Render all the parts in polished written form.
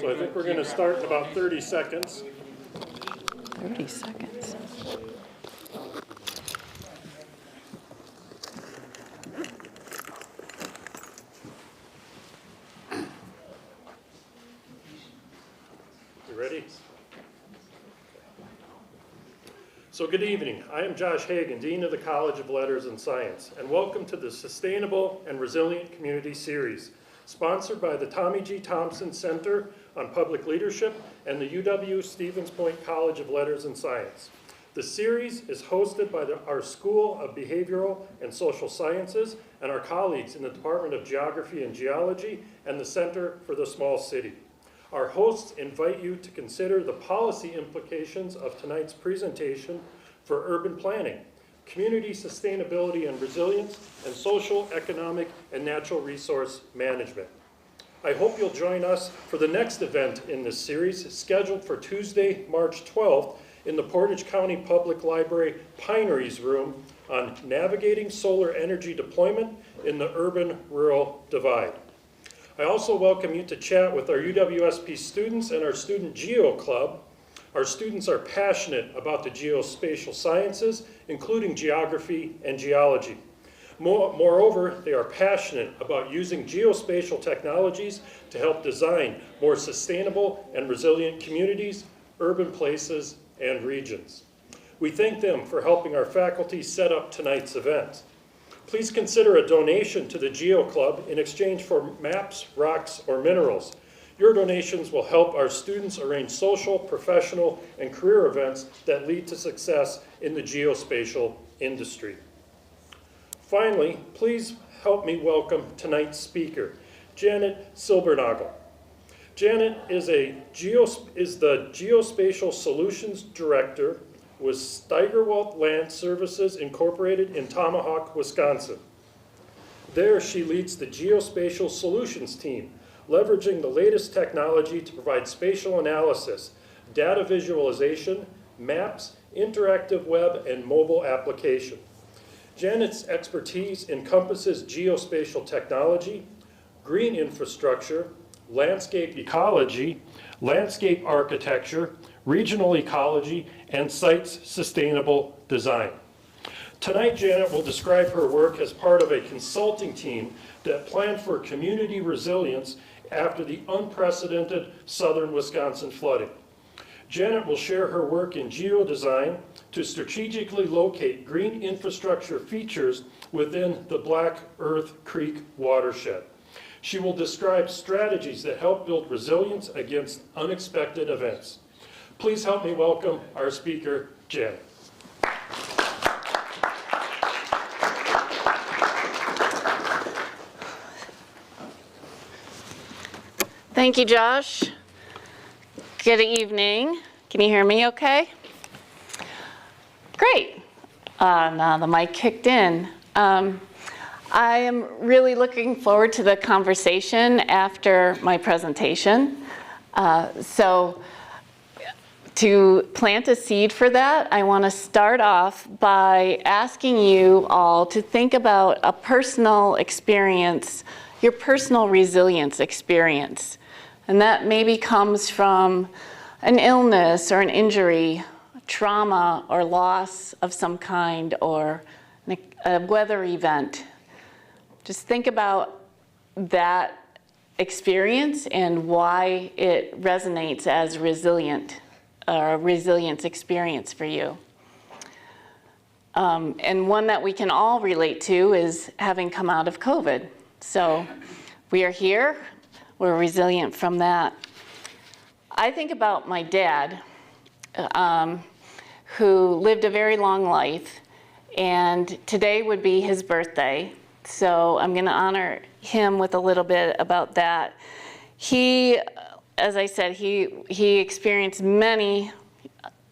So I think we're going to start in about 30 seconds. 30 seconds. You ready? So good evening. I am Josh Hagan, Dean of the College of Letters and Science, and welcome to the Sustainable and Resilient Community Series, sponsored by the Tommy G. Thompson Center on Public Leadership and the UW-Stevens Point College of Letters and Science. The series is hosted by our School of Behavioral and Social Sciences and our colleagues in the Department of Geography and Geology and the Center for the Small City. Our hosts invite you to consider the policy implications of tonight's presentation for urban planning, community sustainability and resilience, and social, economic, and natural resource management. I hope you'll join us for the next event in this series, scheduled for Tuesday, March 12th, in the Portage County Public Library Pineries Room on navigating solar energy deployment in the urban-rural divide. I also welcome you to chat with our UWSP students and our Student Geo Club. Our students are passionate about the geospatial sciences, including geography and geology. Moreover, they are passionate about using geospatial technologies to help design more sustainable and resilient communities, urban places, and regions. We thank them for helping our faculty set up tonight's event. Please consider a donation to the Geo Club in exchange for maps, rocks, or minerals. Your donations will help our students arrange social, professional, and career events that lead to success in the geospatial industry. Finally, please help me welcome tonight's speaker, Janet Silbernagel. Janet is the Geospatial Solutions Director with Steigerwald Land Services Incorporated in Tomahawk, Wisconsin. There, she leads the Geospatial Solutions team, leveraging the latest technology to provide spatial analysis, data visualization, maps, interactive web, and mobile application. Janet's expertise encompasses geospatial technology, green infrastructure, landscape ecology, landscape architecture, regional ecology, and sites sustainable design. Tonight, Janet will describe her work as part of a consulting team that planned for community resilience after the unprecedented southern Wisconsin flooding. Janet will share her work in geodesign to strategically locate green infrastructure features within the Black Earth Creek watershed. She will describe strategies that help build resilience against unexpected events. Please help me welcome our speaker, Janet. Thank you, Josh. Good evening. Can you hear me okay? Great. Now the mic kicked in. I am really looking forward to the conversation after my presentation. So to plant a seed for that, I want to start off by asking you all to think about a personal experience, your personal resilience experience. And that maybe comes from an illness or an injury, trauma or loss of some kind, or a weather event. Just think about that experience and why it resonates as resilient, or a resilience experience for you. And one that we can all relate to is having come out of COVID. So we are here, we're resilient from that. I think about my dad, who lived a very long life, and today would be his birthday. So I'm going to honor him with a little bit about that. He, as I said, he experienced many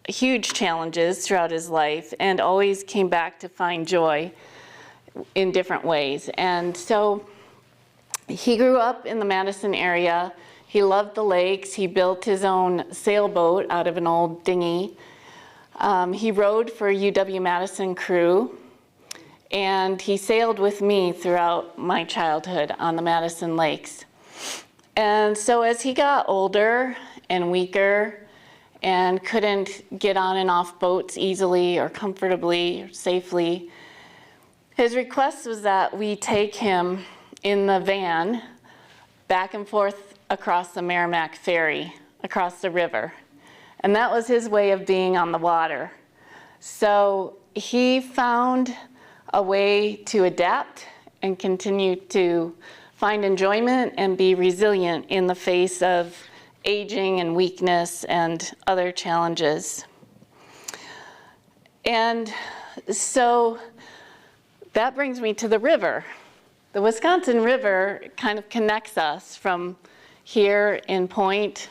huge challenges throughout his life and always came back to find joy in different ways. And so he grew up in the Madison area. He loved the lakes. He built his own sailboat out of an old dinghy. He rowed for UW-Madison crew. And he sailed with me throughout my childhood on the Madison Lakes. And so as he got older and weaker and couldn't get on and off boats easily or comfortably or safely, his request was that we take him in the van back and forth across the Merrimack Ferry, across the river. And that was his way of being on the water. So he found a way to adapt and continue to find enjoyment and be resilient in the face of aging and weakness and other challenges. And so that brings me to the river. The Wisconsin River kind of connects us from here in Point,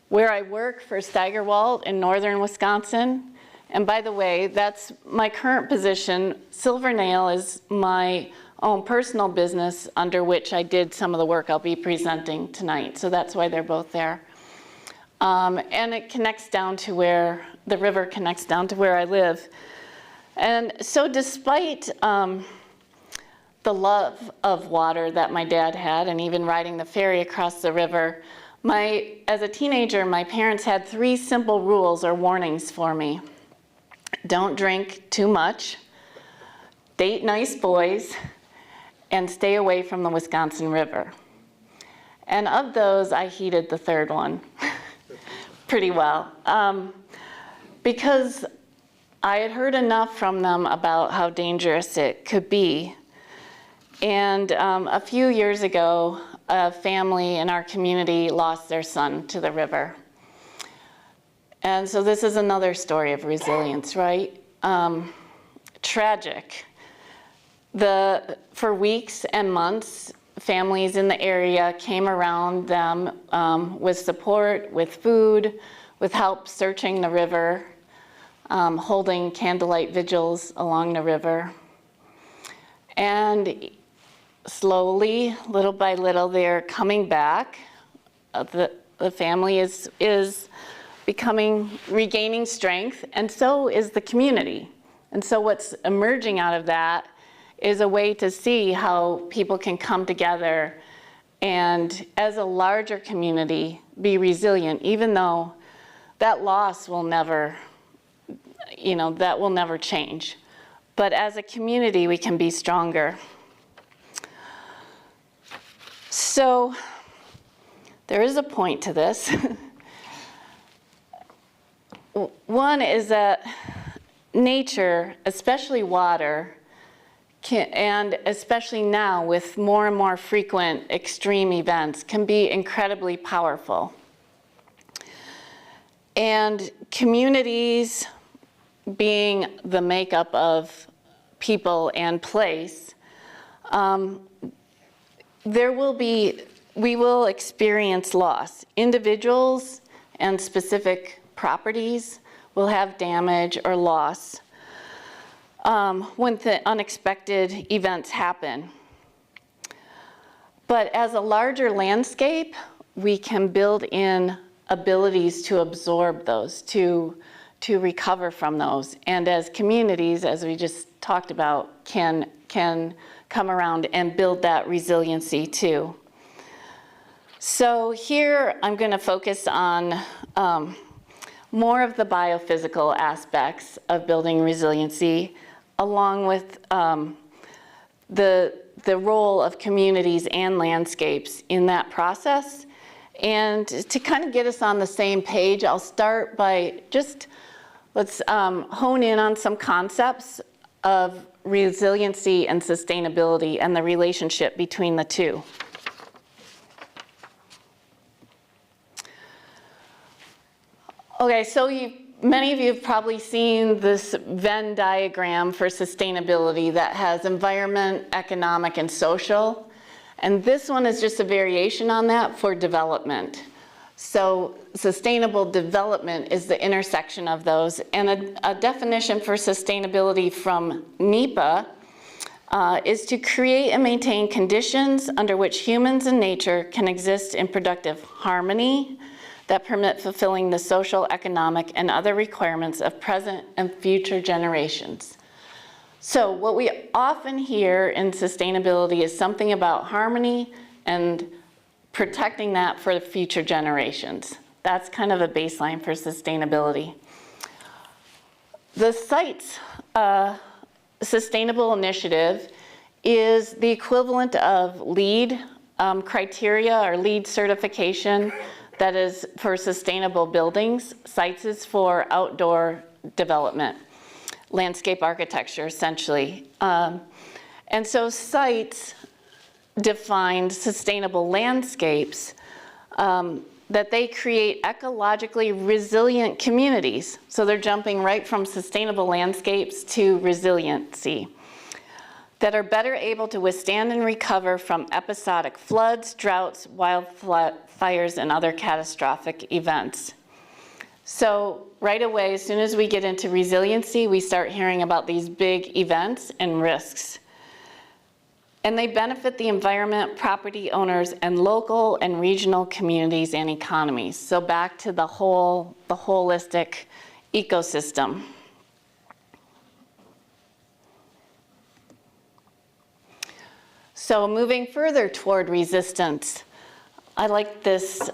where I work for Steigerwald in northern Wisconsin. And by the way, that's my current position. Silvernail is my own personal business under which I did some of the work I'll be presenting tonight. So that's why they're both there. And it connects down to where, the river connects down to where I live. And so despite the love of water that my dad had, and even riding the ferry across the river, as a teenager, my parents had 3 simple rules or warnings for me. Don't drink too much, date nice boys, and stay away from the Wisconsin River. And of those, I heeded the 3rd one pretty well, because I had heard enough from them about how dangerous it could be. And a few years ago, a family in our community lost their son to the river. And so this is another story of resilience, right? Tragic. For weeks and months, families in the area came around them with support, with food, with help searching the river, holding candlelight vigils along the river. And slowly, little by little, they're coming back. The family is regaining strength, and so is the community. And so what's emerging out of that is a way to see how people can come together and, as a larger community, be resilient, even though that loss will never, that will never change. But as a community, we can be stronger. So there is a point to this. One is that nature, especially water, and especially now with more and more frequent extreme events, can be incredibly powerful. And communities, being the makeup of people and place, we will experience loss. Individuals and specific properties will have damage or loss when the unexpected events happen. But as a larger landscape, we can build in abilities to absorb those, to recover from those. And as communities, as we just talked about, can come around and build that resiliency too. So here I'm going to focus on more of the biophysical aspects of building resiliency, along with the role of communities and landscapes in that process. And to kind of get us on the same page, I'll start by let's hone in on some concepts of resiliency and sustainability and the relationship between the two. Okay, so many of you have probably seen this Venn diagram for sustainability that has environment, economic, and social. And this one is just a variation on that for development. So sustainable development is the intersection of those. And a definition for sustainability from NEPA is to create and maintain conditions under which humans and nature can exist in productive harmony that permit fulfilling the social, economic, and other requirements of present and future generations. So what we often hear in sustainability is something about harmony and protecting that for future generations. That's kind of a baseline for sustainability. The site's sustainable initiative is the equivalent of LEED criteria or LEED certification that is for sustainable buildings. Sites is for outdoor development, landscape architecture essentially. And so sites defined sustainable landscapes that they create ecologically resilient communities. So they're jumping right from sustainable landscapes to resiliency, that are better able to withstand and recover from episodic floods, droughts, wildfires, and other catastrophic events. So right away, as soon as we get into resiliency, we start hearing about these big events and risks. And they benefit the environment, property owners, and local and regional communities and economies. So back to the holistic ecosystem. So moving further toward resistance, I like this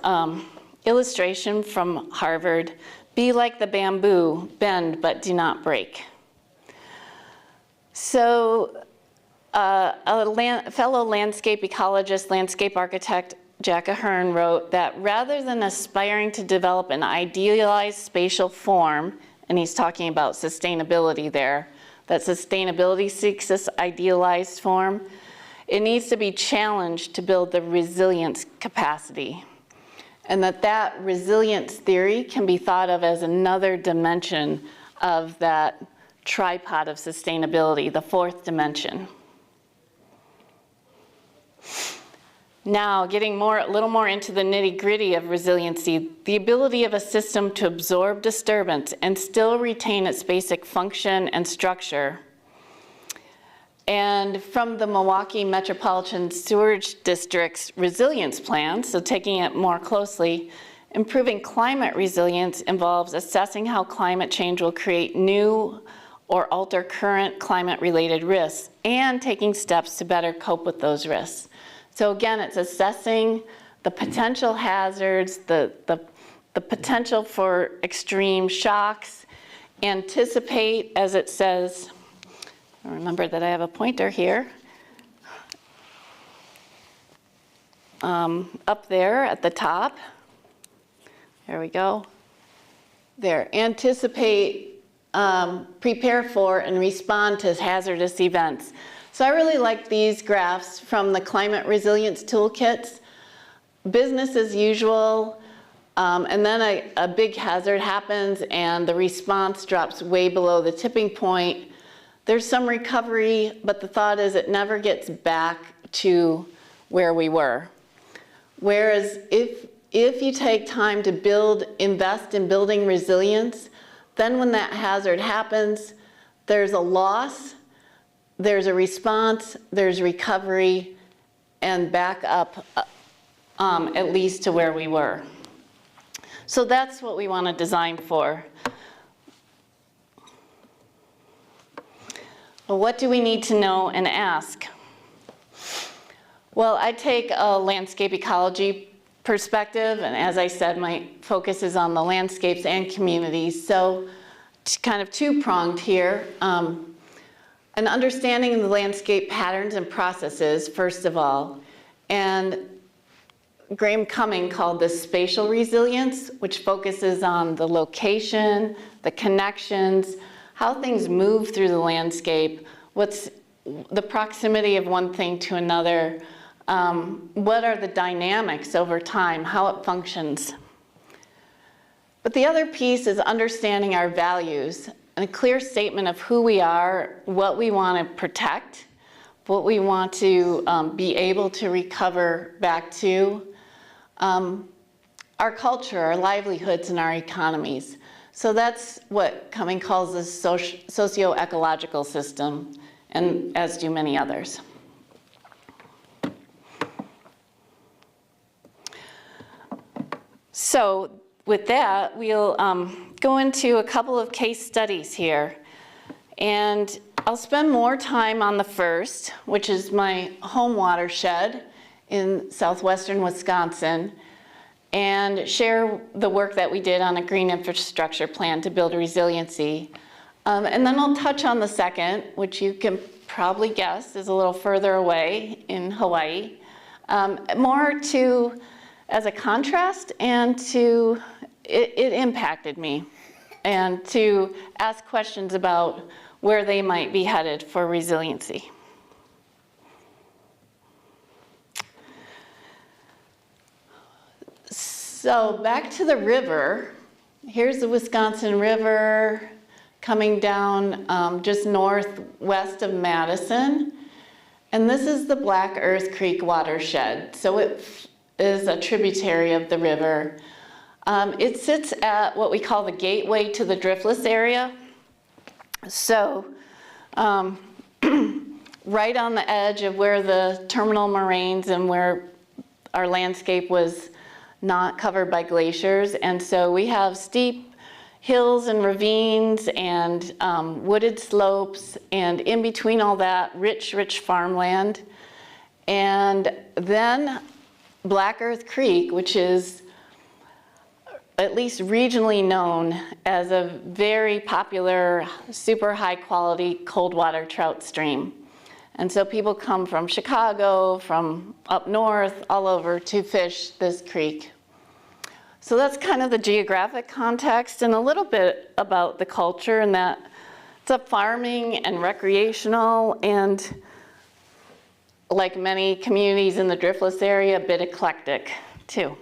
illustration from Harvard. Be like the bamboo, bend but do not break. So a fellow landscape ecologist, landscape architect, Jack Ahern, wrote that rather than aspiring to develop an idealized spatial form, and he's talking about sustainability there, that sustainability seeks this idealized form, it needs to be challenged to build the resilience capacity. And that resilience theory can be thought of as another dimension of that tripod of sustainability, the fourth dimension. Now, getting a little more into the nitty-gritty of resiliency, the ability of a system to absorb disturbance and still retain its basic function and structure. And from the Milwaukee Metropolitan Sewerage District's resilience plan, so taking it more closely, improving climate resilience involves assessing how climate change will create new or alter current climate-related risks and taking steps to better cope with those risks. So again, it's assessing the potential hazards, the potential for extreme shocks, anticipate, as it says, remember that I have a pointer here, up there at the top. There we go. There, anticipate, prepare for, and respond to hazardous events. So I really like these graphs from the climate resilience toolkits. Business as usual, and then a big hazard happens and the response drops way below the tipping point. There's some recovery, but the thought is it never gets back to where we were. Whereas if you take time to invest in building resilience, then when that hazard happens, there's a loss, there's a response, there's recovery, and back up at least to where we were. So that's what we want to design for. Well, what do we need to know and ask? Well, I take a landscape ecology perspective, and as I said, my focus is on the landscapes and communities. So it's kind of two-pronged here. An understanding of the landscape patterns and processes, first of all, and Graham Cumming called this spatial resilience, which focuses on the location, the connections, how things move through the landscape, what's the proximity of one thing to another, what are the dynamics over time, how it functions. But the other piece is understanding our values and a clear statement of who we are, what we want to protect, what we want to be able to recover back to, our culture, our livelihoods, and our economies. So that's what Cumming calls the socio-ecological system, and as do many others. So with that, we'll go into a couple of case studies here. And I'll spend more time on the first, which is my home watershed in southwestern Wisconsin and share the work that we did on a green infrastructure plan to build resiliency. And then I'll touch on the second, which you can probably guess is a little further away in Hawaii, more to as a contrast and to, it impacted me, and to ask questions about where they might be headed for resiliency. So back to the river. Here's the Wisconsin River coming down just northwest of Madison. And this is the Black Earth Creek watershed. So it is a tributary of the river. It sits at what we call the gateway to the driftless area. So right on the edge of where the terminal moraines and where our landscape was not covered by glaciers. And so we have steep hills and ravines and wooded slopes, and in between all that, rich, rich farmland. And then Black Earth Creek, which is at least regionally known as a very popular, super high quality cold water trout stream. And so people come from Chicago, from up north, all over to fish this creek. So that's kind of the geographic context, and a little bit about the culture, and that it's a farming and recreational, and like many communities in the driftless area, a bit eclectic too.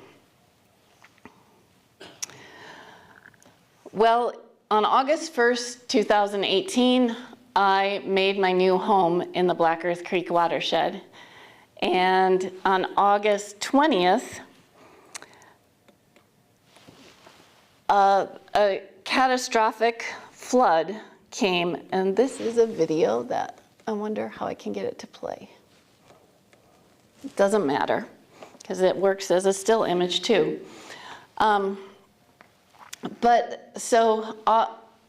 Well, on August 1st, 2018, I made my new home in the Black Earth Creek watershed. And on August 20th, a catastrophic flood came, and this is a video that I wonder how I can get it to play. It doesn't matter, because it works as a still image too. But so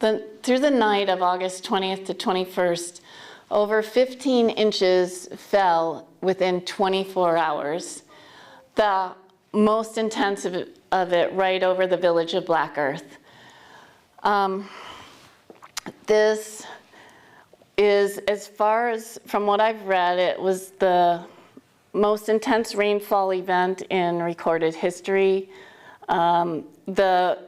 through the night of August 20th to 21st, over 15 inches fell within 24 hours. The most intense of it right over the village of Black Earth. This is, as far as from what I've read, it was the most intense rainfall event in recorded history. The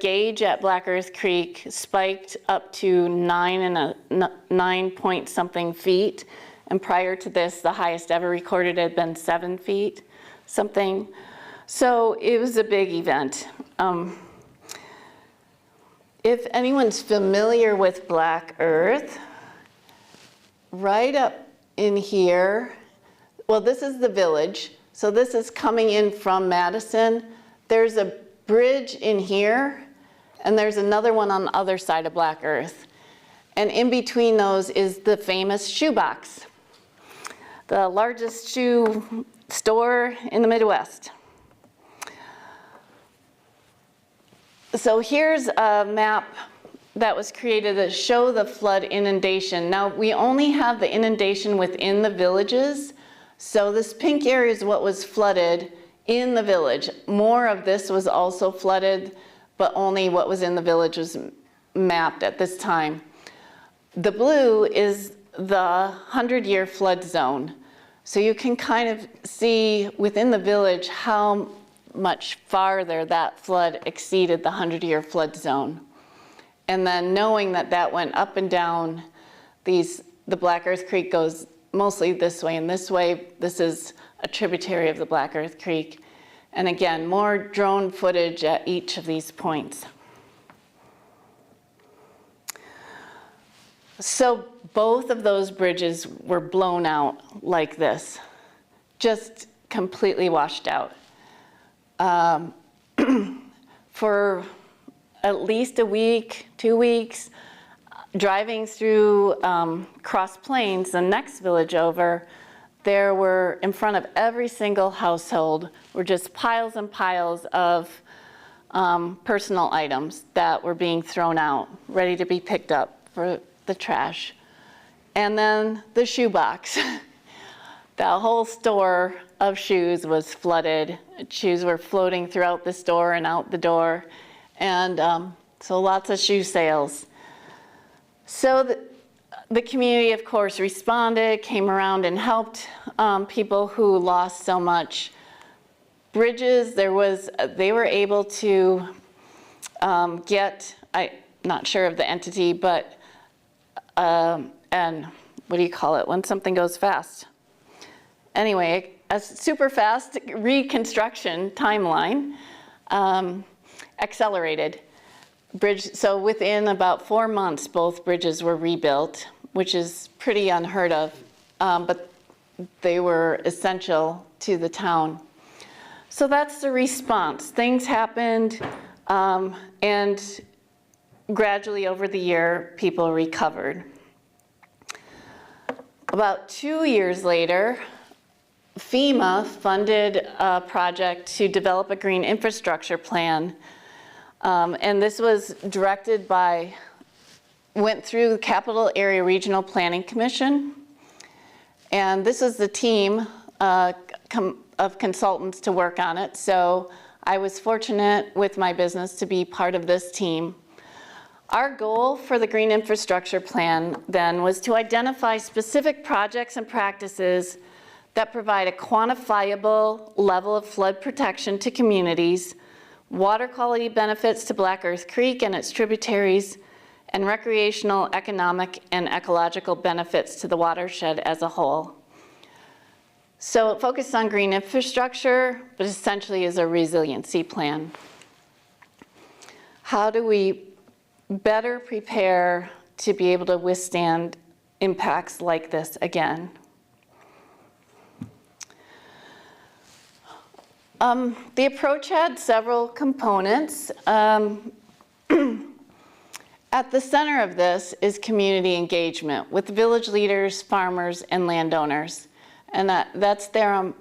gauge at Black Earth Creek spiked up to 9 point something feet, and prior to this, the highest ever recorded had been 7 feet something. So it was a big event. If anyone's familiar with Black Earth, right up in here, well, this is the village. So this is coming in from Madison. There's a bridge in here, and there's another one on the other side of Black Earth. And in between those is the famous shoebox, the largest shoe store in the Midwest. So here's a map that was created to show the flood inundation. Now, we only have the inundation within the villages. So this pink area is what was flooded in the village. More of this was also flooded, but only what was in the village was mapped at this time. The blue is the 100-year flood zone. So you can kind of see within the village how much farther that flood exceeded the 100-year flood zone. And then knowing that that went up and down, the Black Earth Creek goes mostly this way and this way. This is a tributary of the Black Earth Creek. And again, more drone footage at each of these points. So both of those bridges were blown out like this, just completely washed out. For at least a week, 2 weeks, driving through Cross Plains, the next village over, there were, in front of every single household, were just piles and piles of personal items that were being thrown out, ready to be picked up for the trash. And then the shoebox. The whole store of shoes was flooded. Shoes were floating throughout the store and out the door. And so lots of shoe sales. So the community, of course, responded, came around and helped people who lost so much. Bridges, they were able to get, I'm not sure of the entity, but, and what do you call it when something goes fast? Anyway, a super fast reconstruction timeline, accelerated. So within about 4 months, both bridges were rebuilt, which is pretty unheard of, but they were essential to the town. So that's the response. Things happened, and gradually over the year, people recovered. About 2 years later, FEMA funded a project to develop a green infrastructure plan. And this was directed by, went through the Capital Area Regional Planning Commission. And this is the team of consultants to work on it. So I was fortunate with my business to be part of this team. Our goal for the Green Infrastructure Plan then was to identify specific projects and practices that provide a quantifiable level of flood protection to communities, water quality benefits to Black Earth Creek and its tributaries, and recreational, economic, and ecological benefits to the watershed as a whole. So it focused on green infrastructure, but essentially is a resiliency plan. How do we better prepare to be able to withstand impacts like this again? The approach had several components. At the center of this is community engagement with village leaders, farmers, and landowners. And that's there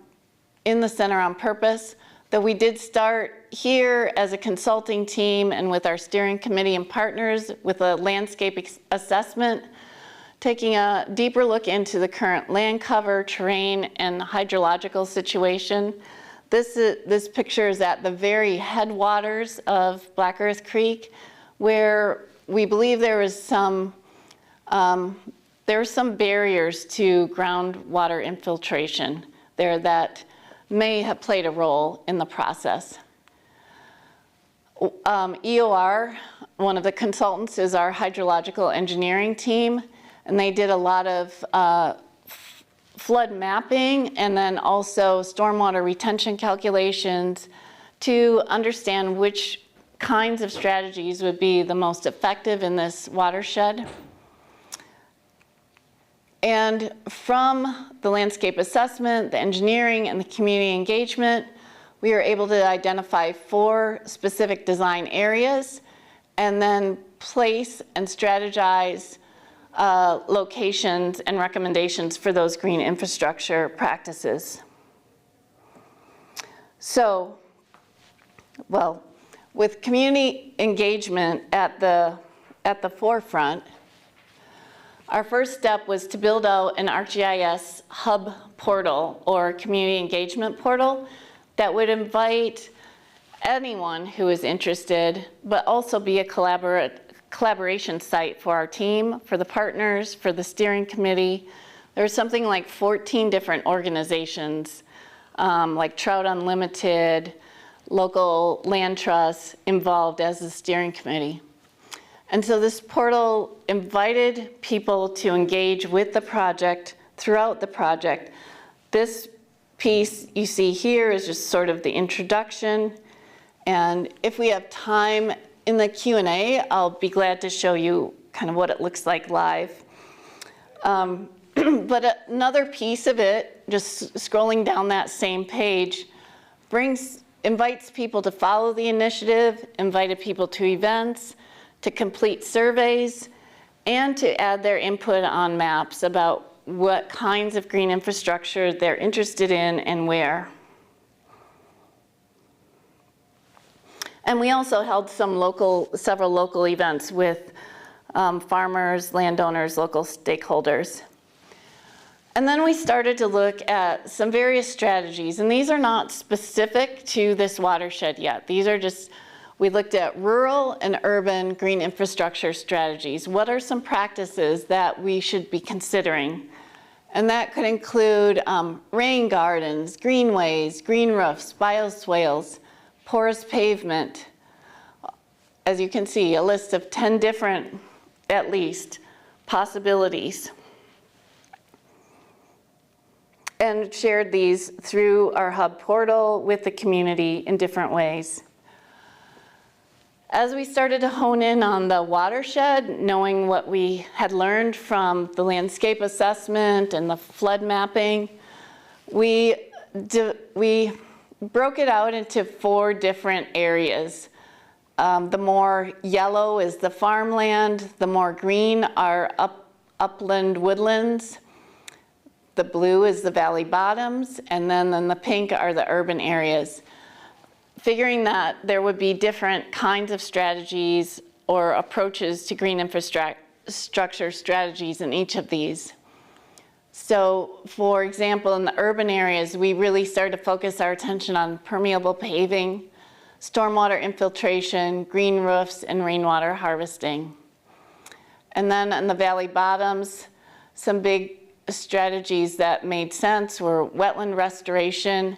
in the center on purpose. That we did start here as a consulting team and with our steering committee and partners with a landscape assessment, taking a deeper look into the current land cover, terrain, and hydrological situation. This picture is at the very headwaters of Black Earth Creek, where we believe there were some barriers to groundwater infiltration there that may have played a role in the process. EOR, one of the consultants, is our hydrological engineering team, and they did a lot of flood mapping and then also stormwater retention calculations to understand which kinds of strategies would be the most effective in this watershed. And from the landscape assessment, the engineering, and the community engagement, we were able to identify 4 specific design areas and then place and strategize locations and recommendations for those green infrastructure practices. So, well, with community engagement at the forefront, our first step was to build out an ArcGIS hub portal or community engagement portal that would invite anyone who is interested, but also be a collaboration site for our team, for the partners, for the steering committee. There's something like 14 different organizations, like Trout Unlimited, local land trusts involved as the steering committee. And so this portal invited people to engage with the project throughout the project. This piece you see here is just sort of the introduction. And if we have time in the Q&A, I'll be glad to show you kind of what it looks like live. But another piece of it, just scrolling down that same page, invites people to follow the initiative, invited people to events, to complete surveys, and to add their input on maps about what kinds of green infrastructure they're interested in and where. And we also held several local events with farmers, landowners, local stakeholders. And then we started to look at some various strategies, and these are not specific to this watershed yet. These are just, we looked at rural and urban green infrastructure strategies. What are some practices that we should be considering? And that could include rain gardens, greenways, green roofs, bioswales, porous pavement. As you can see, a list of 10 different, at least, possibilities. And shared these through our hub portal with the community in different ways. As we started to hone in on the watershed, knowing what we had learned from the landscape assessment and the flood mapping, we broke it out into 4 different areas. The more yellow is the farmland, the more green are upland woodlands, the blue is the valley bottoms, and then the pink are the urban areas. Figuring that there would be different kinds of strategies or approaches to green infrastructure strategies in each of these. So, for example, in the urban areas, we really started to focus our attention on permeable paving, stormwater infiltration, green roofs, and rainwater harvesting. And then in the valley bottoms, some big strategies that made sense were wetland restoration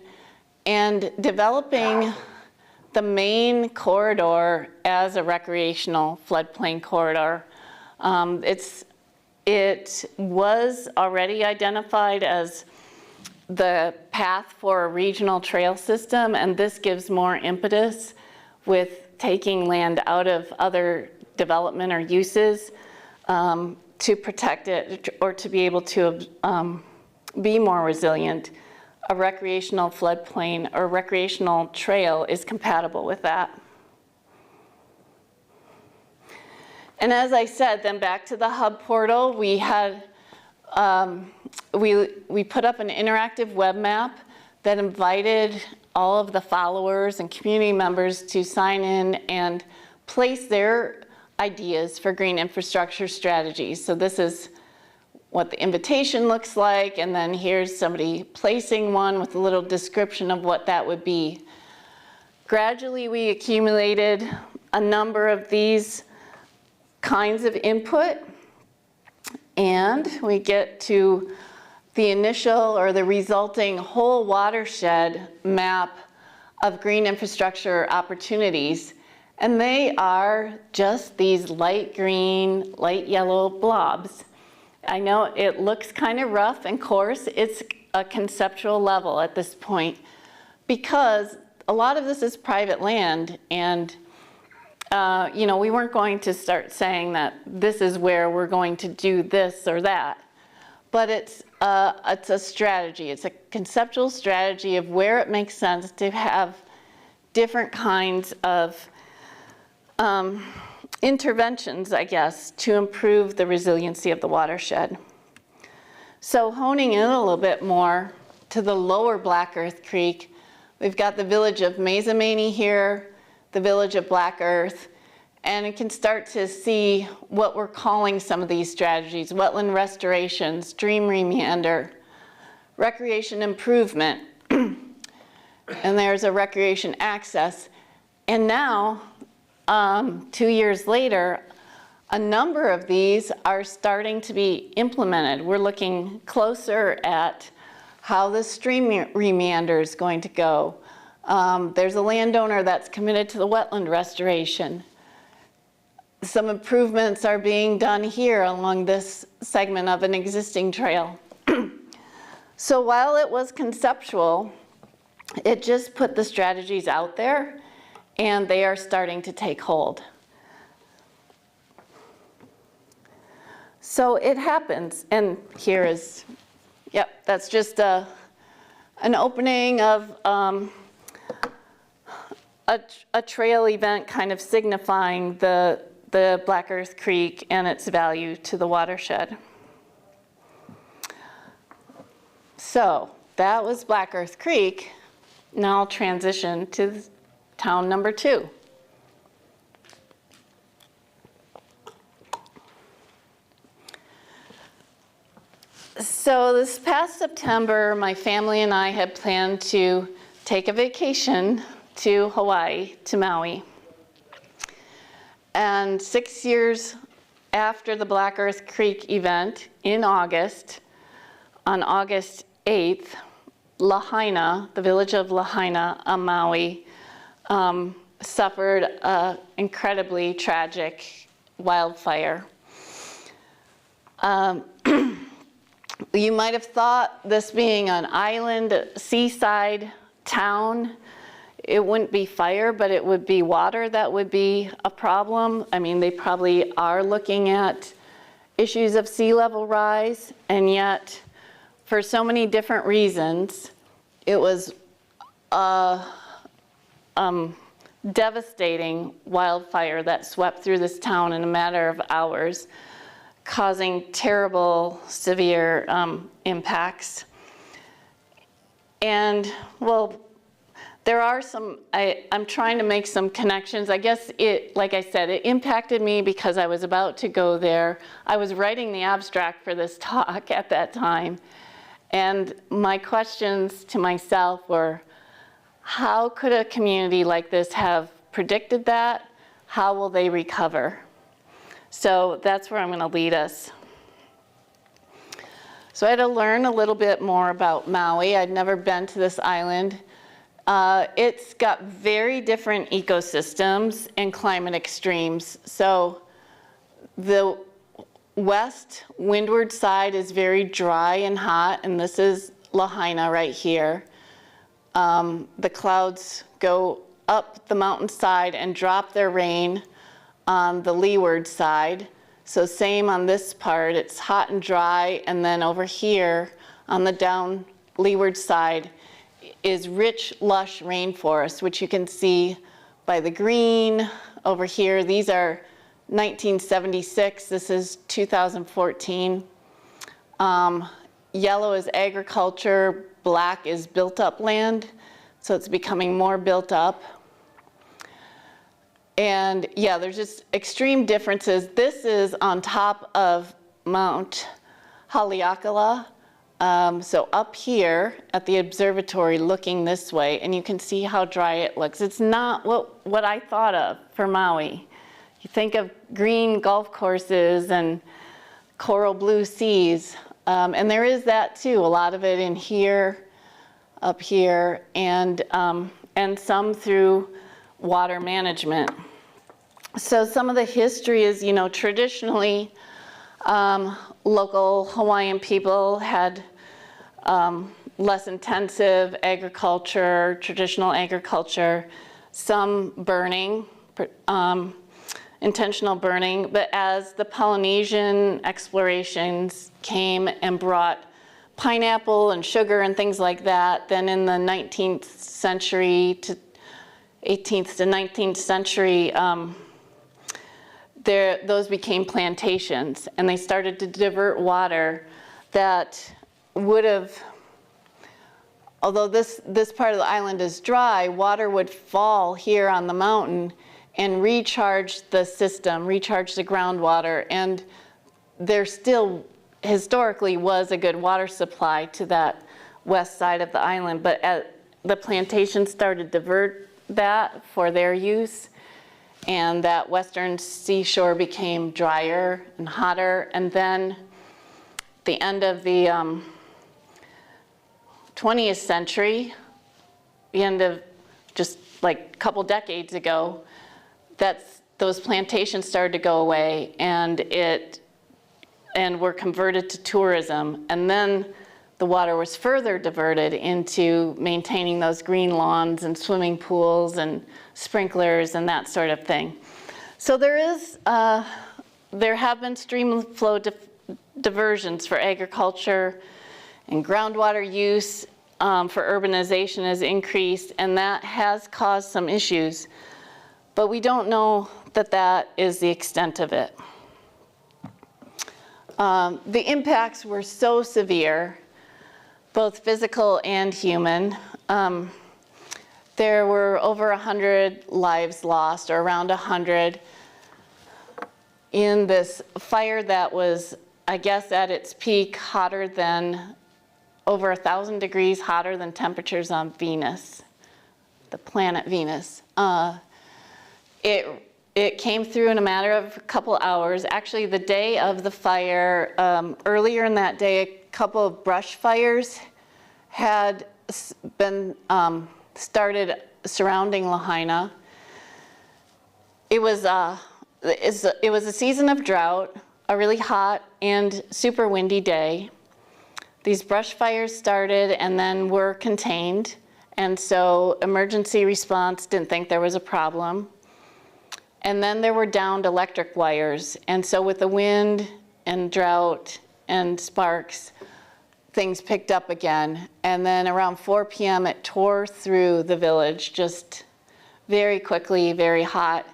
and developing the main corridor as a recreational floodplain corridor. It was already identified as the path for a regional trail system, and this gives more impetus with taking land out of other development or uses to protect it or to be able to be more resilient. A recreational floodplain or recreational trail is compatible with that. And as I said, then back to the hub portal, we had we put up an interactive web map that invited all of the followers and community members to sign in and place their ideas for green infrastructure strategies. So this is what the invitation looks like, and then here's somebody placing one with a little description of what that would be. Gradually, we accumulated a number of these kinds of input, and we get to the initial or the resulting whole watershed map of green infrastructure opportunities. And they are just these light green, light yellow blobs. I know it looks kind of rough and coarse. It's a conceptual level at this point because a lot of this is private land, and you know, we weren't going to start saying that this is where we're going to do this or that. But it's a strategy. It's a conceptual strategy of where it makes sense to have different kinds of interventions, I guess, to improve the resiliency of the watershed. So honing in a little bit more to the lower Black Earth Creek, we've got the village of Mazamani here, the village of Black Earth, and you can start to see what we're calling some of these strategies: wetland restoration, stream remeander, recreation improvement, and there's a recreation access. And now, 2 years later, a number of these are starting to be implemented. We're looking closer at how the stream remeander is going to go. There's a landowner that's committed to the wetland restoration. Some improvements are being done here along this segment of an existing trail. So while it was conceptual, it just put the strategies out there, and they are starting to take hold. So it happens, and here is, yep, that's just an opening of a trail event kind of signifying the Black Earth Creek and its value to the watershed. So that was Black Earth Creek. Now I'll transition to town number 2. So this past September, my family and I had planned to take a vacation to Hawaii, to Maui. And 6 years after the Black Earth Creek event in August, on August 8th, Lahaina, the village of Lahaina on Maui, suffered an incredibly tragic wildfire. You might have thought this being an island, seaside town, it wouldn't be fire, but it would be water that would be a problem. I mean, they probably are looking at issues of sea level rise, and yet, for so many different reasons, it was a devastating wildfire that swept through this town in a matter of hours, causing terrible, severe impacts. And, well, there are some, I'm trying to make some connections. I guess it, like I said, it impacted me because I was about to go there. I was writing the abstract for this talk at that time. And my questions to myself were, how could a community like this have predicted that? How will they recover? So that's where I'm going to lead us. So I had to learn a little bit more about Maui. I'd never been to this island. It's got very different ecosystems and climate extremes. So the west windward side is very dry and hot, and this is Lahaina right here. The clouds go up the mountainside and drop their rain on the leeward side. So same on this part, it's hot and dry, and then over here on the down leeward side is rich, lush rainforest, which you can see by the green over here. These are 1976, this is 2014. Yellow is agriculture, black is built up land, so it's becoming more built up. And yeah, there's just extreme differences. This is on top of Mount Haleakala. So up here at the observatory looking this way, and you can see how dry it looks. It's not what I thought of for Maui. You think of green golf courses and coral blue seas, and there is that too, a lot of it in here, up here, and some through water management. So some of the history is, you know, traditionally, local Hawaiian people had less intensive agriculture, traditional agriculture, some burning, intentional burning, but as the Polynesian explorations came and brought pineapple and sugar and things like that, then in the 19th century to 18th to 19th century, those became plantations, and they started to divert water that would have, although this part of the island is dry, water would fall here on the mountain and recharge the system, recharge the groundwater, and there still historically was a good water supply to that west side of the island, but the plantations started to divert that for their use, and that western seashore became drier and hotter. And then the end of the 20th century, the end of just like a couple decades ago, those plantations started to go away, and were converted to tourism. And then the water was further diverted into maintaining those green lawns and swimming pools and sprinklers and that sort of thing. So there have been stream flow diversions for agriculture, and groundwater use for urbanization has increased, and that has caused some issues. But we don't know that is the extent of it. The impacts were so severe, both physical and human. There were over 100 lives lost, or around 100, in this fire that was I guess at its peak, hotter than, over 1,000 degrees hotter than temperatures on Venus, the planet Venus. It came through in a matter of a couple hours. Actually, the day of the fire, earlier in that day, a couple of brush fires had been started surrounding Lahaina. It was a season of drought, a really hot and super windy day. These brush fires started and then were contained, and so emergency response didn't think there was a problem. And then there were downed electric wires, and so with the wind and drought and sparks, things picked up again. And then around 4 p.m. it tore through the village, just very quickly, very hot.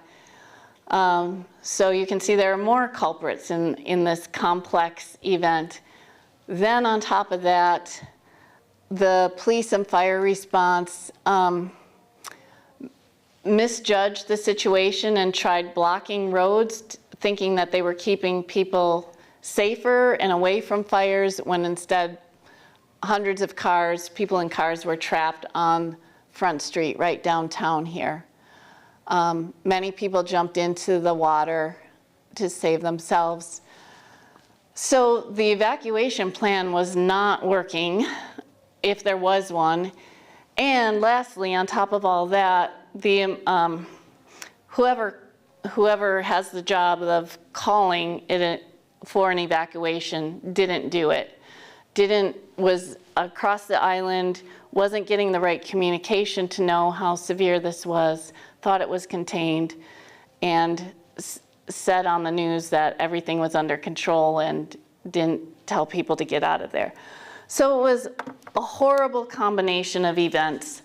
So you can see there are more culprits in this complex event. Then on top of that, the police and fire response misjudged the situation and tried blocking roads, thinking that they were keeping people safer and away from fires, when instead hundreds of cars, people in cars, were trapped on Front Street right downtown here. Many people jumped into the water to save themselves. So the evacuation plan was not working, if there was one. And lastly, on top of all that, the whoever has the job of calling it for an evacuation didn't do it. Was across the island, wasn't getting the right communication to know how severe this was, thought it was contained, and said on the news that everything was under control and didn't tell people to get out of there. So it was a horrible combination of events.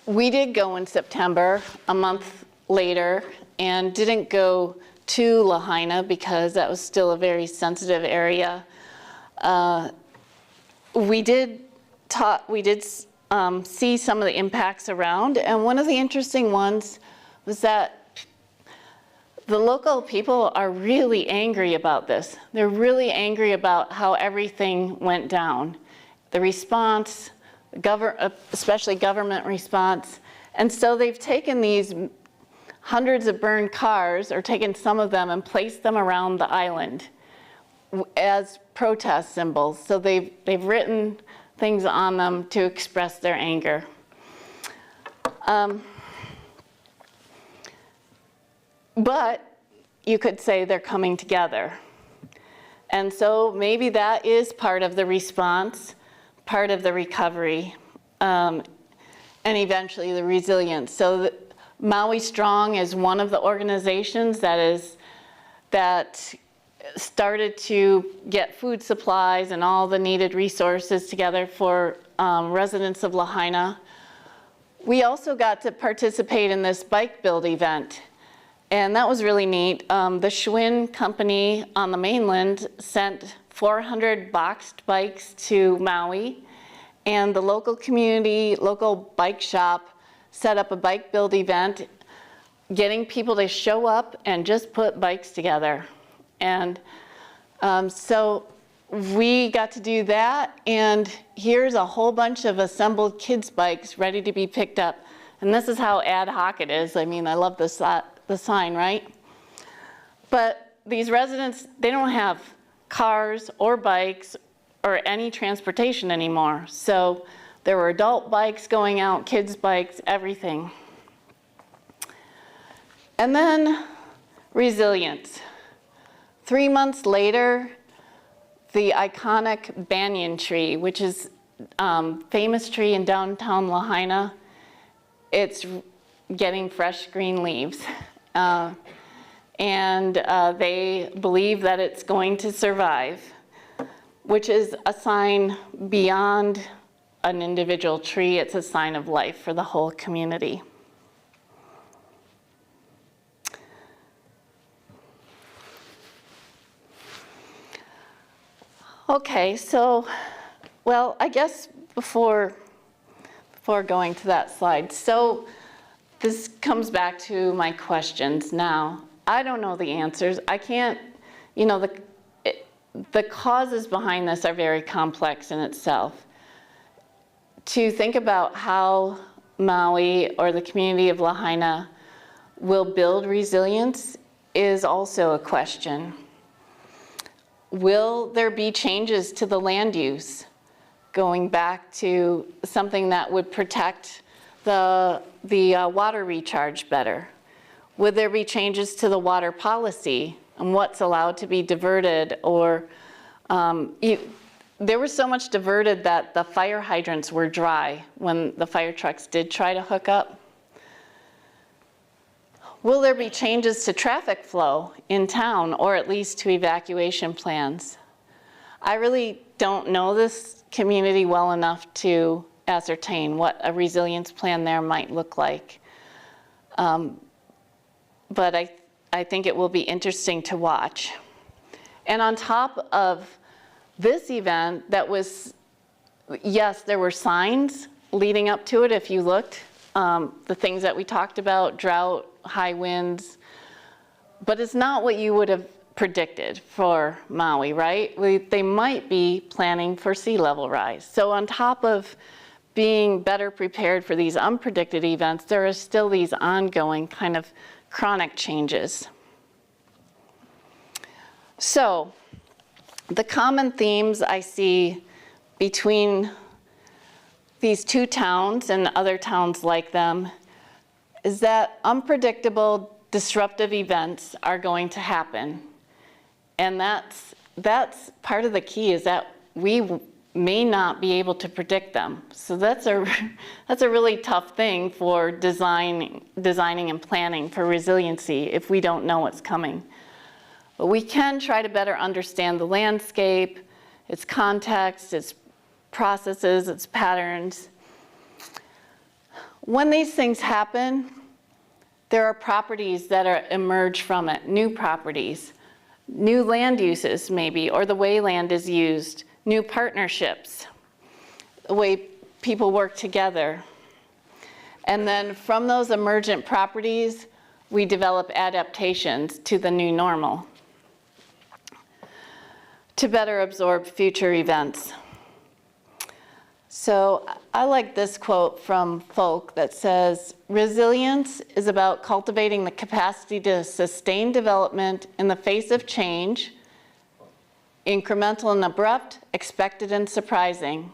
We did go in September, a month later, and didn't go to Lahaina because that was still a very sensitive area. We did see some of the impacts around, and one of the interesting ones was that the local people are really angry about this. They're really angry about how everything went down. The response, especially government response. And so they've taken these hundreds of burned cars, or taken some of them and placed them around the island as protest symbols. So they've written things on them to express their anger. But you could say they're coming together. And so maybe that is part of the response, part of the recovery, and eventually the resilience. So Maui Strong is one of the organizations that started to get food supplies and all the needed resources together for residents of Lahaina. We also got to participate in this bike build event, and that was really neat. The Schwinn company on the mainland sent 400 boxed bikes to Maui, and the local community, local bike shop set up a bike build event, getting people to show up and just put bikes together. And so we got to do that, and here's a whole bunch of assembled kids' bikes ready to be picked up. And this is how ad hoc it is. I mean, I love the sign, right? But these residents, they don't have cars or bikes or any transportation anymore. So there were adult bikes going out, kids' bikes, everything. And then resilience. 3 months later, the iconic banyan tree, which is famous tree in downtown Lahaina, it's getting fresh green leaves. And they believe that it's going to survive, which is a sign beyond an individual tree. It's a sign of life for the whole community. Okay, so, well, I guess before going to that slide, so this comes back to my questions now. I don't know the answers. I can't, you know, the causes behind this are very complex in itself. To think about how Maui or the community of Lahaina will build resilience is also a question. Will there be changes to the land use, going back to something that would protect the water recharge better? Would there be changes to the water policy and what's allowed to be diverted? Or there was so much diverted that the fire hydrants were dry when the fire trucks did try to hook up. Will there be changes to traffic flow in town, or at least to evacuation plans? I really don't know this community well enough to ascertain what a resilience plan there might look like. But I think it will be interesting to watch. And on top of this event that was, yes, there were signs leading up to it if you looked. The things that we talked about, drought, high winds, but it's not what you would have predicted for Maui, right? They might be planning for sea level rise. So on top of being better prepared for these unpredicted events, there are still these ongoing kind of chronic changes. So the common themes I see between these two towns and other towns like them is that unpredictable, disruptive events are going to happen. And that's part of the key, is that we may not be able to predict them. So that's a really tough thing for designing and planning for resiliency if we don't know what's coming. But we can try to better understand the landscape, its context, its processes, its patterns. When these things happen, there are properties that emerge from it, new properties, new land uses maybe, or the way land is used, new partnerships, the way people work together. And then from those emergent properties, we develop adaptations to the new normal to better absorb future events. So I like this quote from Folk that says, "Resilience is about cultivating the capacity to sustain development in the face of change, incremental and abrupt, expected and surprising.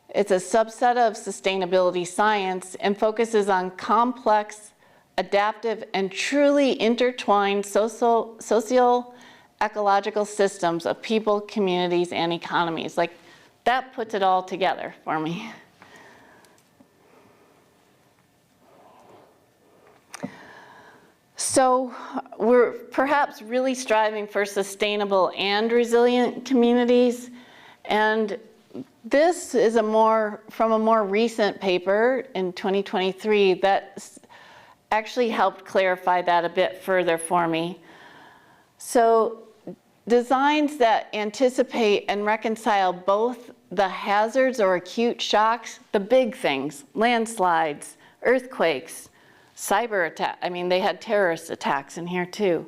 It's a subset of sustainability science and focuses on complex, adaptive, and truly intertwined socio-ecological systems of people, communities, and economies." Like, that puts it all together for me. So we're perhaps really striving for sustainable and resilient communities. And this is from a more recent paper in 2023 that actually helped clarify that a bit further for me. So designs that anticipate and reconcile both the hazards or acute shocks, the big things, landslides, earthquakes, cyber attack. I mean, they had terrorist attacks in here too.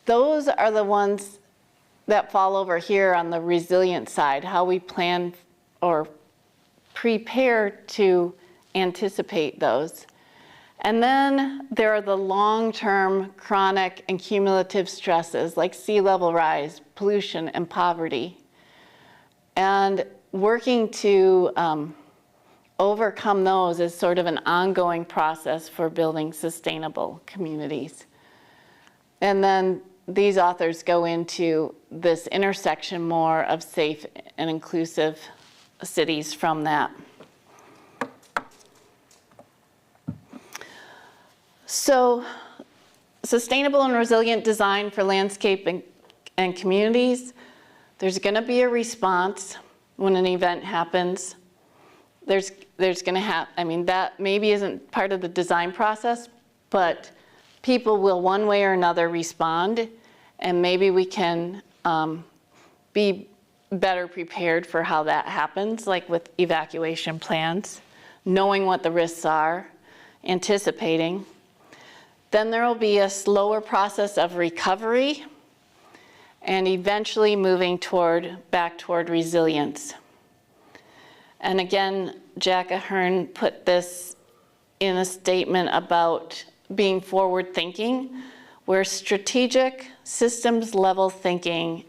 Those are the ones that fall over here on the resilient side, how we plan or prepare to anticipate those. And then there are the long-term chronic and cumulative stresses like sea level rise, pollution, and poverty. And working to overcome those is sort of an ongoing process for building sustainable communities. And then these authors go into this intersection more of safe and inclusive cities from that. So, sustainable and resilient design for landscape and communities. There's going to be a response when an event happens. There's going to have, I mean, that maybe isn't part of the design process, but people will one way or another respond, and maybe we can be better prepared for how that happens, like with evacuation plans, knowing what the risks are, anticipating. Then there will be a slower process of recovery and eventually moving back toward resilience. And again, Jack Ahern put this in a statement about being forward thinking, where strategic systems level thinking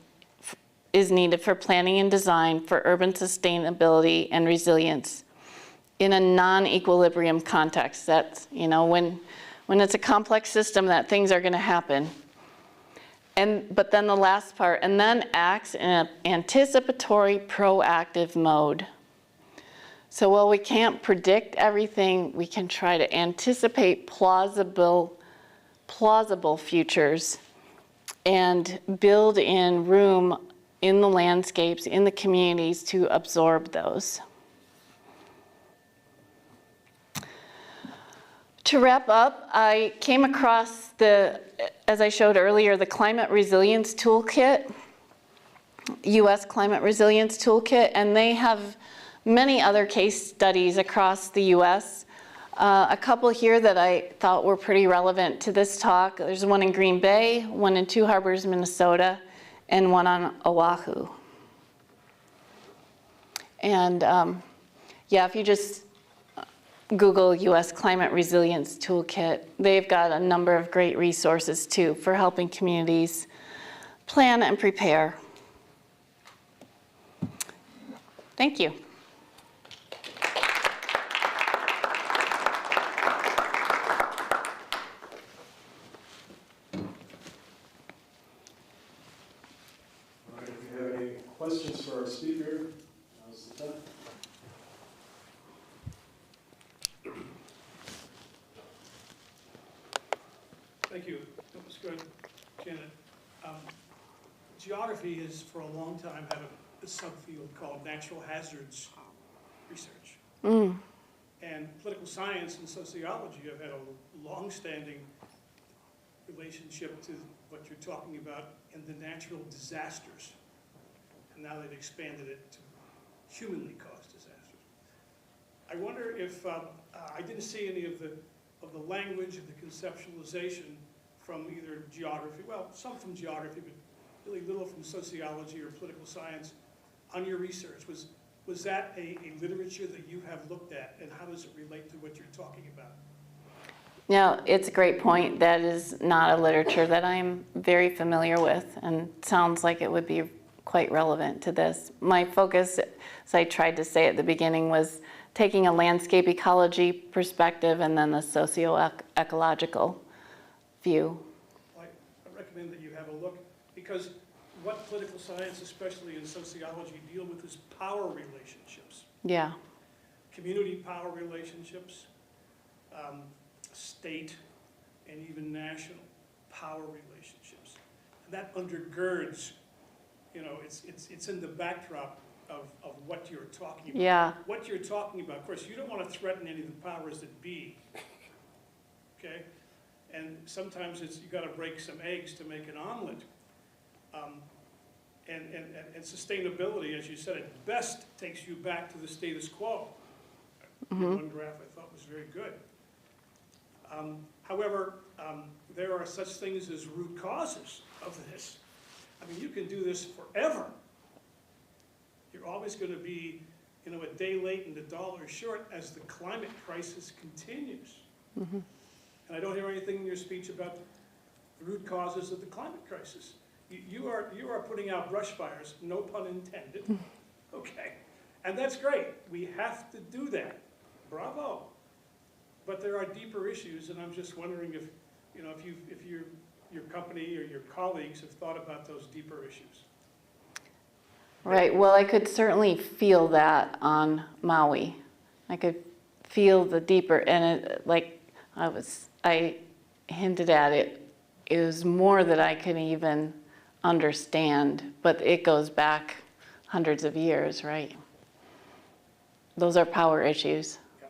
is needed for planning and design for urban sustainability and resilience in a non-equilibrium context. That's, you know, when it's a complex system, that things are going to happen. But then the last part, and then acts in an anticipatory, proactive mode. So while we can't predict everything, we can try to anticipate plausible futures and build in room in the landscapes, in the communities to absorb those. To wrap up, I came across as I showed earlier, the Climate Resilience Toolkit, US Climate Resilience Toolkit, and they have many other case studies across the US. A couple here that I thought were pretty relevant to this talk. There's one in Green Bay, one in Two Harbors, Minnesota, and one on Oahu. And yeah, if you just Google US Climate Resilience Toolkit, they've got a number of great resources too for helping communities plan and prepare. Thank you. All right, if you have any questions for our speaker, now's the time. Thank you. That was good, Janet. Geography has, for a long time, had a subfield called natural hazards research. And political science and sociology have had a long-standing relationship to what you're talking about in the natural disasters. And now they've expanded it to humanly caused disasters. I wonder if, I didn't see any of the language and the conceptualization from either geography, well, some from geography, but really little from sociology or political science on your research. Was that a literature that you have looked at, and how does it relate to what you're talking about? Now, it's a great point. That is not a literature that I'm very familiar with, and sounds like it would be quite relevant to this. My focus, as I tried to say at the beginning, was taking a landscape ecology perspective and then the socio-ecological view. I recommend that you have a look, because what political science, especially in sociology, deal with is power relationships. Yeah. Community power relationships, state and even national power relationships. And that undergirds, you know, it's in the backdrop of what you're talking about. Yeah. What you're talking about, of course, you don't want to threaten any of the powers that be, okay? And sometimes you got to break some eggs to make an omelet. And sustainability, as you said, at best takes you back to the status quo. One graph I thought was very good. However, there are such things as root causes of this. I mean, you can do this forever. You're always going to be, you know, a day late and a dollar short as the climate crisis continues. And I don't hear anything in your speech about the root causes of the climate crisis. You are putting out brush fires, no pun intended. Okay, and that's great. We have to do that. Bravo. But there are deeper issues, and I'm just wondering if, you know, if your company or your colleagues have thought about those deeper issues. Right. Well, I could certainly feel that on Maui. I could feel the deeper, and it, like I hinted at it. It was more that I could even understand, but it goes back hundreds of years, right? Those are power issues. Yeah.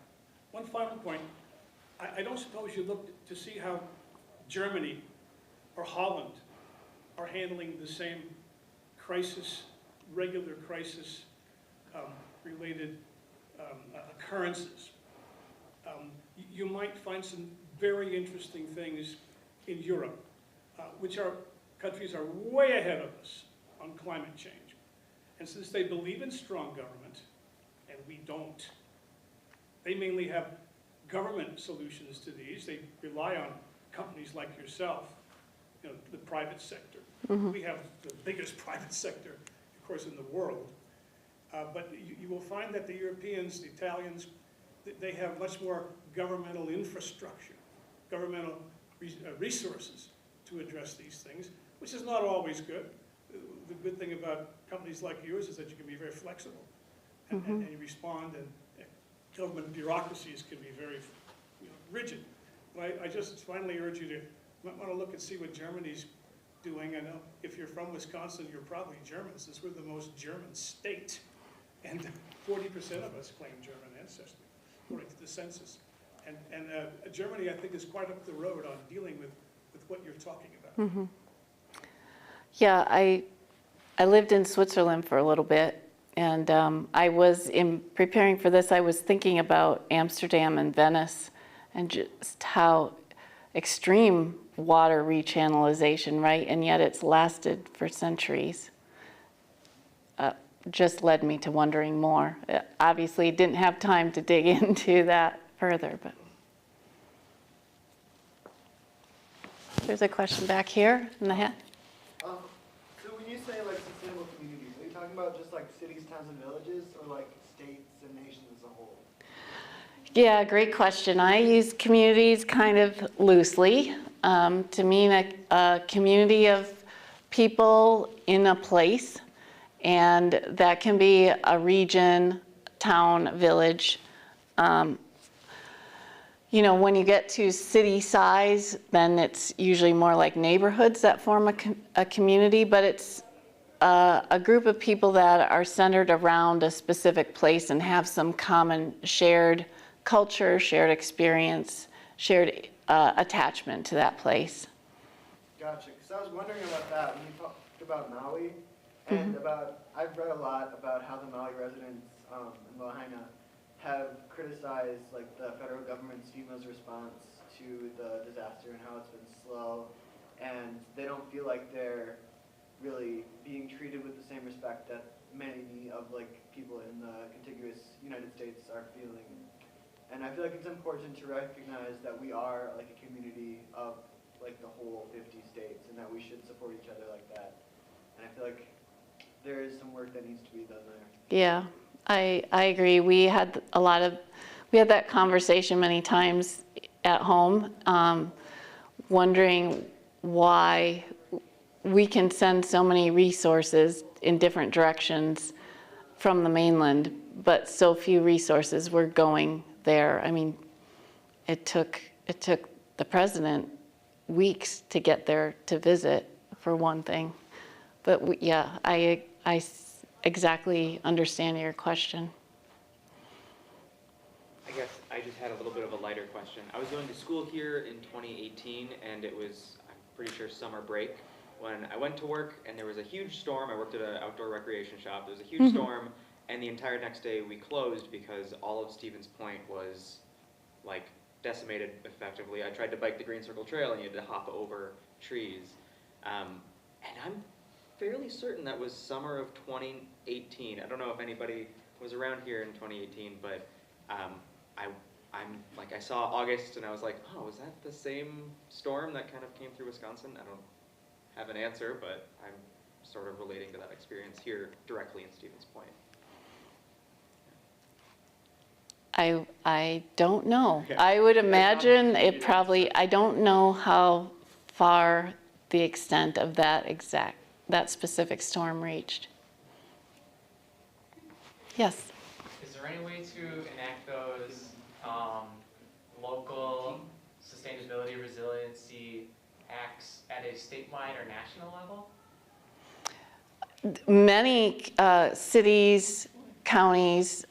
One final point. I don't suppose you looked to see how Germany or Holland are handling the same crisis, regular crisis related occurrences. You might find some very interesting things in Europe, which are countries are way ahead of us on climate change. And since they believe in strong government, and we don't, they mainly have government solutions to these. They rely on companies like yourself, you know, the private sector. We have the biggest private sector, of course, in the world. But you will find that the Europeans, the Italians, they have much more governmental infrastructure, governmental resources to address these things, which is not always good. The good thing about companies like yours is that you can be very flexible and you respond, and government bureaucracies can be very, you know, rigid. But I just finally urge you to might want to look and see what Germany's doing. I know if you're from Wisconsin, you're probably German, since we're the most German state, and 40% of us claim German ancestry, according to the census. And Germany, I think, is quite up the road on dealing with what you're talking about. Yeah, I lived in Switzerland for a little bit, and I was, in preparing for this, I was thinking about Amsterdam and Venice, and just how extreme water rechannelization, right? And yet it's lasted for centuries. Just led me to wondering more. Obviously, didn't have time to dig into that further, but. There's a question back here in the hat. So when you say like sustainable communities, are you talking about just like cities, towns, and villages, or like states and nations as a whole? Yeah, great question. I use communities kind of loosely to mean a community of people in a place, and that can be a region, town, village. You know, when you get to city size, then it's usually more like neighborhoods that form a community, but it's a group of people that are centered around a specific place and have some common shared culture, shared experience, shared attachment to that place. Gotcha. Because I was wondering about that when you talked about Maui, and I've read a lot about how the Maui residents in Lahaina have criticized like the federal government's FEMA's response to the disaster and how it's been slow, and they don't feel like they're really being treated with the same respect that many of like people in the contiguous United States are feeling. And I feel like it's important to recognize that we are like a community of like the whole 50 states, and that we should support each other like that. And I feel like there is some work that needs to be done there. Yeah. I agree. We had that conversation many times at home, wondering why we can send so many resources in different directions from the mainland, but so few resources were going there. I mean, it took the president weeks to get there to visit, for one thing. But yeah, I exactly understand your question. I guess I just had a little bit of a lighter question. I was going to school here in 2018, and it was, I'm pretty sure, summer break, when I went to work and there was a huge storm. I worked at an outdoor recreation shop. There was a huge storm, and the entire next day we closed because all of Stevens Point was like decimated effectively. I tried to bike the Green Circle Trail and you had to hop over trees. And I'm fairly certain that was summer of 2018. I don't know if anybody was around here in 2018, but I saw August and I was like, oh, was that the same storm that kind of came through Wisconsin? I don't have an answer, but I'm sort of relating to that experience here directly in Stevens Point. I don't know. Okay. I would imagine it probably, I don't know how far the extent of that specific storm reached. Yes? Is there any way to enact those local sustainability resiliency acts at a statewide or national level? Many cities, counties,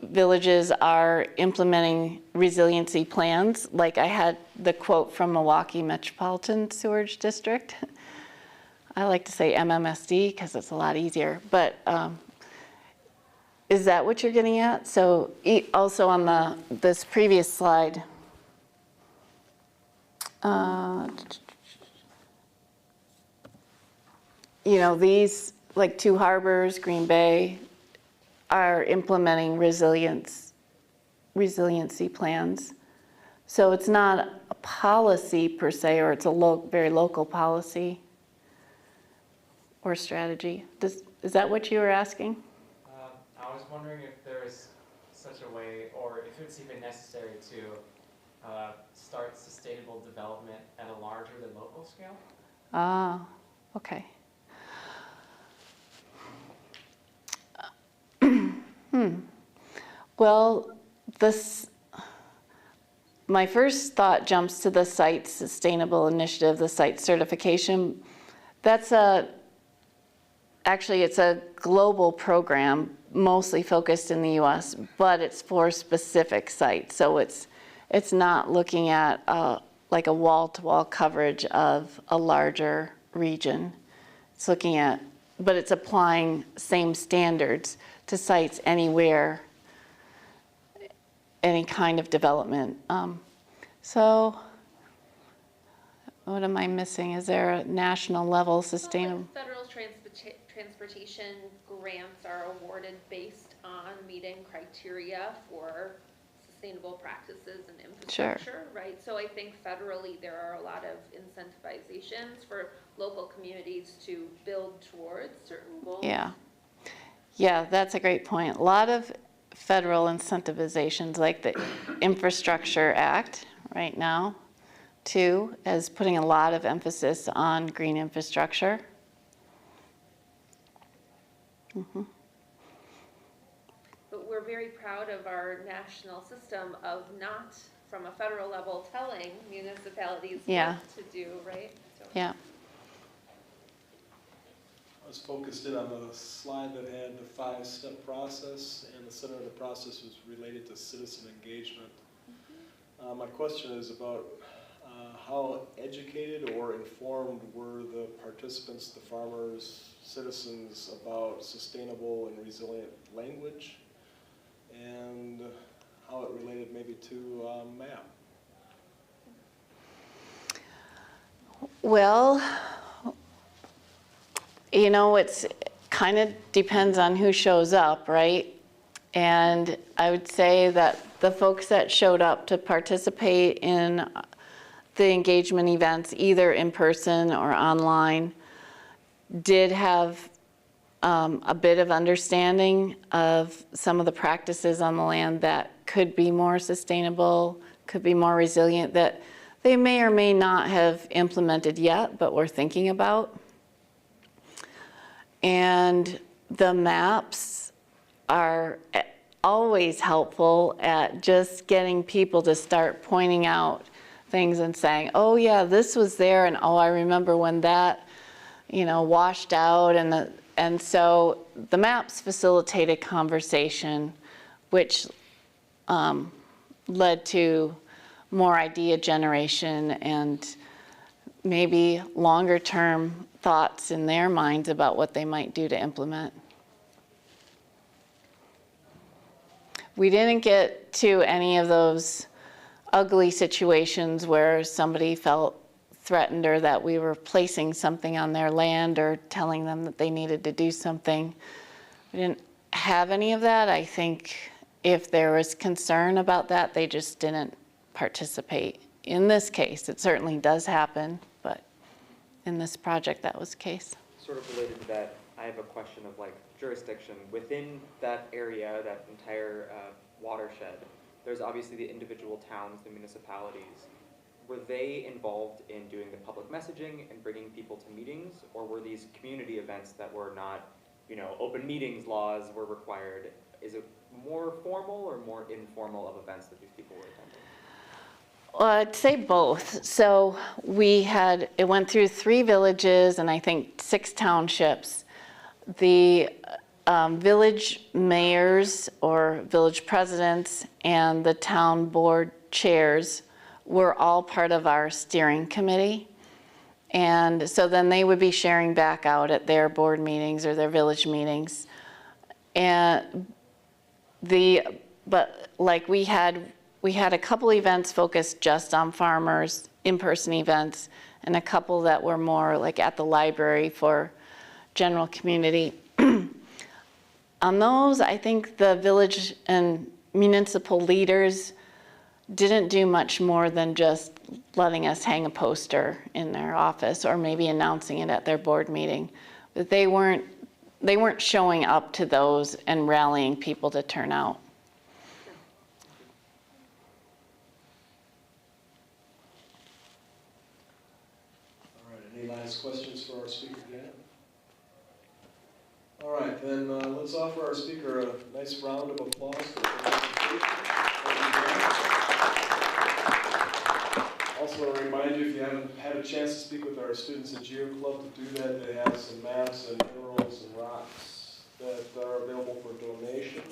villages are implementing resiliency plans. Like I had the quote from Milwaukee Metropolitan Sewerage District. I like to say MMSD because it's a lot easier, but is that what you're getting at? So also on this previous slide, You know, these, like Two Harbors, Green Bay, are implementing resiliency plans. So it's not a policy per se, or it's a very local policy or strategy. Is that what you were asking? I was wondering if there is such a way, or if it's even necessary to start sustainable development at a larger than local scale? Ah, okay. Well, my first thought jumps to the site sustainable initiative, the site certification. That's actually it's a global program, mostly focused in the US, but it's for specific sites. So it's not looking at like a wall-to-wall coverage of a larger region. It's looking at, but it's applying same standards to sites anywhere, any kind of development. So what am I missing? Is there a national level sustainable? Well, like federal transportation grants are awarded based on meeting criteria for sustainable practices and infrastructure, right? So I think federally there are a lot of incentivizations for local communities to build towards certain goals. Yeah. Yeah, that's a great point. A lot of federal incentivizations, like the Infrastructure Act right now, too, is putting a lot of emphasis on green infrastructure. Mm-hmm. But we're very proud of our national system of not, from a federal level, telling municipalities Yeah. what to do, right? So. Yeah. I was focused in on the slide that had the 5-step process, and the center of the process was related to citizen engagement. My question is about how educated or informed were the participants, the farmers, citizens, about sustainable and resilient language, and how it related maybe to MAP? Well, you know, it's kind of depends on who shows up, right? And I would say that the folks that showed up to participate in the engagement events, either in person or online, did have a bit of understanding of some of the practices on the land that could be more sustainable, could be more resilient, that they may or may not have implemented yet, but we're thinking about. And the maps are always helpful at just getting people to start pointing out things and saying, oh yeah, this was there, and oh, I remember when that, you know, washed out, and so the maps facilitated conversation, which led to more idea generation and maybe longer term thoughts in their minds about what they might do to implement. We didn't get to any of those ugly situations where somebody felt threatened or that we were placing something on their land or telling them that they needed to do something. We didn't have any of that. I think if there was concern about that, they just didn't participate. In this case, it certainly does happen, but in this project, that was the case. Sort of related to that, I have a question of like jurisdiction. Within that area, that entire watershed, there's obviously the individual towns, the municipalities. Were they involved in doing the public messaging and bringing people to meetings, or were these community events that were not, you know, open meetings laws were required? Is it more formal or more informal of events that these people were attending? Well, I'd say both. So it went through 3 villages and I think 6 townships. The village mayors or village presidents and the town board chairs were all part of our steering committee. And so then they would be sharing back out at their board meetings or their village meetings. But like we had a couple events focused just on farmers in-person events, and a couple that were more like at the library for general community. On those, I think the village and municipal leaders didn't do much more than just letting us hang a poster in their office or maybe announcing it at their board meeting. But they weren't showing up to those and rallying people to turn out. All right, any last questions for our speaker, Dan? All right, then let's offer our speaker a nice round of applause for the presentation. Also, a reminder, if you haven't had a chance to speak with our students at Geo Club, to do that, they have some maps and minerals and rocks that are available for donation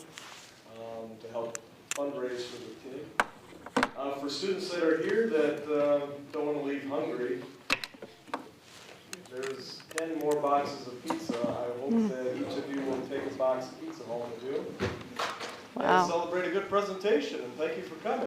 to help fundraise for the team. For students that are here that don't want to leave hungry, there's 10 more boxes of pizza. I hope that each of you will take a box of pizza home with you. Wow. And celebrate a good presentation, and thank you for coming.